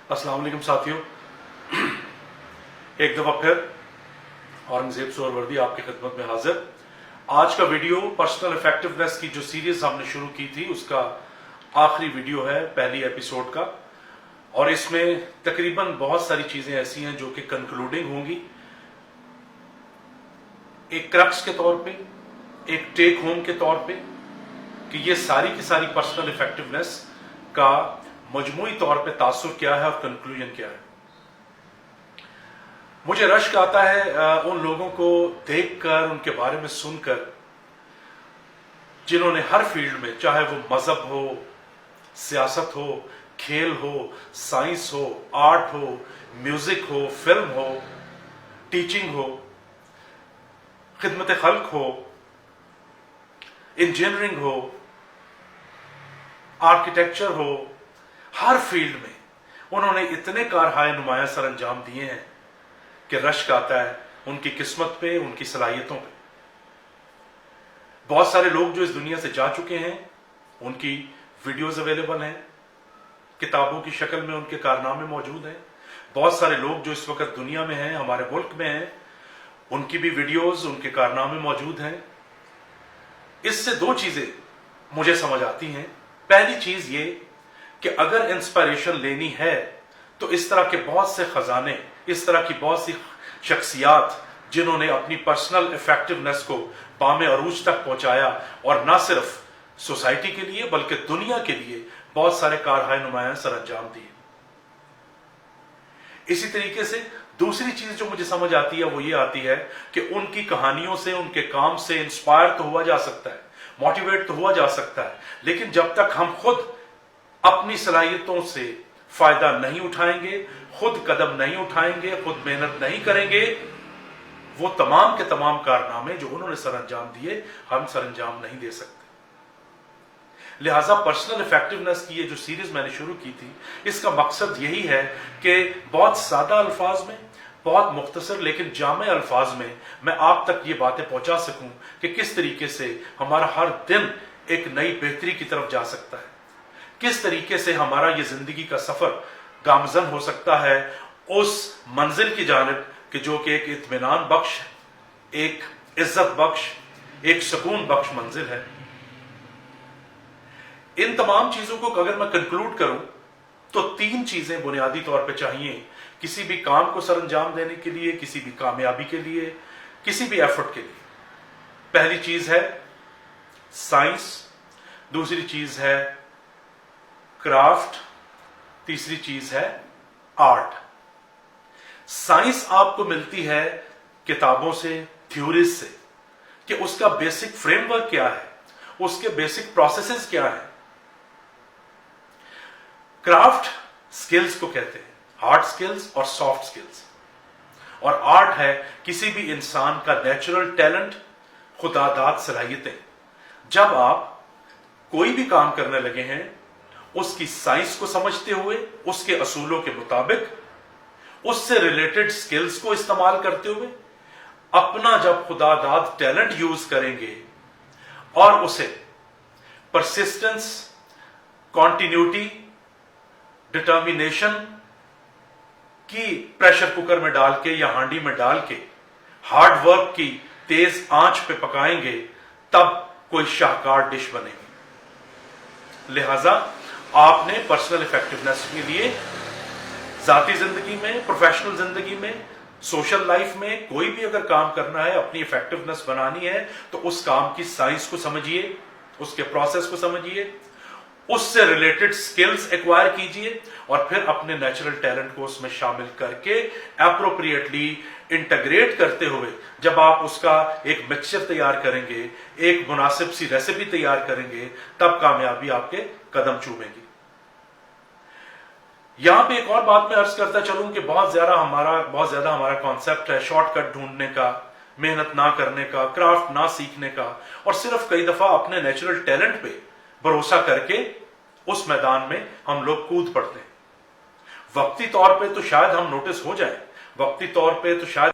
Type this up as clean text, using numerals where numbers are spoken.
अस्सलाम वालेकुम साथियों, एक दफा फिर औरंगजेब सोहरवर्दी आपकी खिदमत में हाजिर। आज का वीडियो पर्सनल इफेक्टिवनेस की जो सीरीज हमने शुरू की थी उसका आखिरी वीडियो है, पहली एपिसोड का, और इसमें तकरीबन बहुत सारी चीजें ऐसी हैं जो कि कंक्लूडिंग होंगी, एक क्रक्स के तौर पे, एक टेक होम के तौर पे, कि ये सारी की सारी पर्सनल इफेक्टिवनेस का मजमूई तौर पे तासुर क्या है और कंक्लूजन क्या है। मुझे रश्क आता है उन लोगों को देखकर, उनके बारे में सुनकर, जिन्होंने हर फील्ड में, चाहे वो मजहब हो, सियासत हो, खेल हो, साइंस हो, आर्ट हो, म्यूजिक हो, फिल्म हो, टीचिंग हो, खिदमत खल्क हो, इंजीनियरिंग हो, आर्किटेक्चर हो, हर फील्ड में उन्होंने इतने कारहाय नुमाया सर अंजाम दिए हैं कि रश्क आता है उनकी किस्मत पे, उनकी सलाहियतों पे। बहुत सारे लोग जो इस दुनिया से जा चुके हैं, उनकी वीडियोस अवेलेबल हैं, किताबों की शक्ल में उनके कारनामे मौजूद हैं। बहुत सारे लोग जो इस वक्त दुनिया में हैं, हमारे मुल्क में हैं, उनकी भी वीडियोस, उनके कारनामे मौजूद हैं। इससे दो चीजें मुझे समझ आती हैं। पहली चीज ये कि अगर इंस्पिरेशन लेनी है तो इस तरह के बहुत से खजाने, इस तरह की बहुत सी शख्सियात जिन्होंने अपनी पर्सनल इफेक्टिवनेस को बामे अरूज तक पहुंचाया, और ना सिर्फ सोसाइटी के लिए बल्कि दुनिया के लिए बहुत सारे कारहाय नुमाया सर अंजाम दिए। इसी तरीके से दूसरी चीज जो मुझे समझ आती है वो ये आती है कि उनकी कहानियों से, उनके काम से इंस्पायर तो हुआ जा सकता है, मोटिवेट तो हुआ जा सकता है, लेकिन जब तक हम खुद अपनी सलाहियतों से फायदा नहीं उठाएंगे, खुद कदम नहीं उठाएंगे, खुद मेहनत नहीं करेंगे, वो तमाम के तमाम कारनामे जो उन्होंने सर अंजाम दिए हम सर अंजाम नहीं दे सकते। लिहाजा पर्सनल इफेक्टिवनेस की ये जो सीरीज मैंने शुरू की थी, इसका मकसद यही है कि बहुत सादा अल्फाज में, बहुत मुख्तसर लेकिन जामे अल्फाज में मैं आप तक ये बातें पहुंचा सकूं कि किस तरीके से हमारा हर दिन एक नई बेहतरी की तरफ जा सकता है, किस तरीके से हमारा ये जिंदगी का सफर गामजन हो सकता है उस मंजिल की जानिब कि जो कि एक इत्मीनान बख्श, एक इज्जत बख्श, एक सुकून बख्श मंजिल है। इन तमाम चीजों को अगर मैं कंक्लूड करूं तो तीन चीजें बुनियादी तौर पे चाहिए किसी भी काम को सर अंजाम देने के लिए, किसी भी कामयाबी के लिए, किसी भी एफर्ट के लिए। पहली चीज है साइंस, दूसरी चीज है क्राफ्ट, तीसरी चीज है आर्ट। साइंस आपको मिलती है किताबों से, थ्योरीज से, कि उसका बेसिक फ्रेमवर्क क्या है, उसके बेसिक प्रोसेसेस क्या है। क्राफ्ट स्किल्स को कहते हैं, हार्ड स्किल्स और सॉफ्ट स्किल्स, और आर्ट है किसी भी इंसान का नेचुरल टैलेंट, खुदादाद सलाहियतें। जब आप कोई भी काम करने लगे हैं, उसकी साइंस को समझते हुए, उसके असूलों के मुताबिक, उससे रिलेटेड स्किल्स को इस्तेमाल करते हुए अपना जब खुदादाद टैलेंट यूज करेंगे और उसे परसिस्टेंस, कॉन्टिन्यूटी, डिटर्मिनेशन की प्रेशर कुकर में डाल के या हांडी में डाल के हार्ड वर्क की तेज आंच पे पकाएंगे, तब कोई शाहकार डिश बनेगी। लिहाजा आपने पर्सनल इफेक्टिवनेस के लिए जाती जिंदगी में, प्रोफेशनल जिंदगी में, सोशल लाइफ में कोई भी अगर काम करना है, अपनी इफेक्टिवनेस बनानी है, तो उस काम की साइंस को समझिए, उसके प्रोसेस को समझिए, उससे रिलेटेड स्किल्स एक्वायर कीजिए, और फिर अपने नेचुरल टैलेंट को उसमें शामिल करके एप्रोप्रिएटली इंटीग्रेट करते हुए जब आप उसका एक मिक्सचर तैयार करेंगे, एक मुनासिब सी रेसिपी तैयार करेंगे, तब कामयाबी आपके कदम चूमेगी। यहां पे एक और बात मैं अर्ज करता चलूं कि बहुत ज्यादा हमारा कॉन्सेप्ट है शॉर्टकट ढूंढने का, मेहनत ना करने का, क्राफ्ट ना सीखने का, और सिर्फ कई दफा अपने नेचुरल टैलेंट पे भरोसा करके उस मैदान में हम लोग कूद पड़ते हैं। वक्ती तौर पे तो शायद हम नोटिस हो जाए, वक्ती तौर पे तो शायद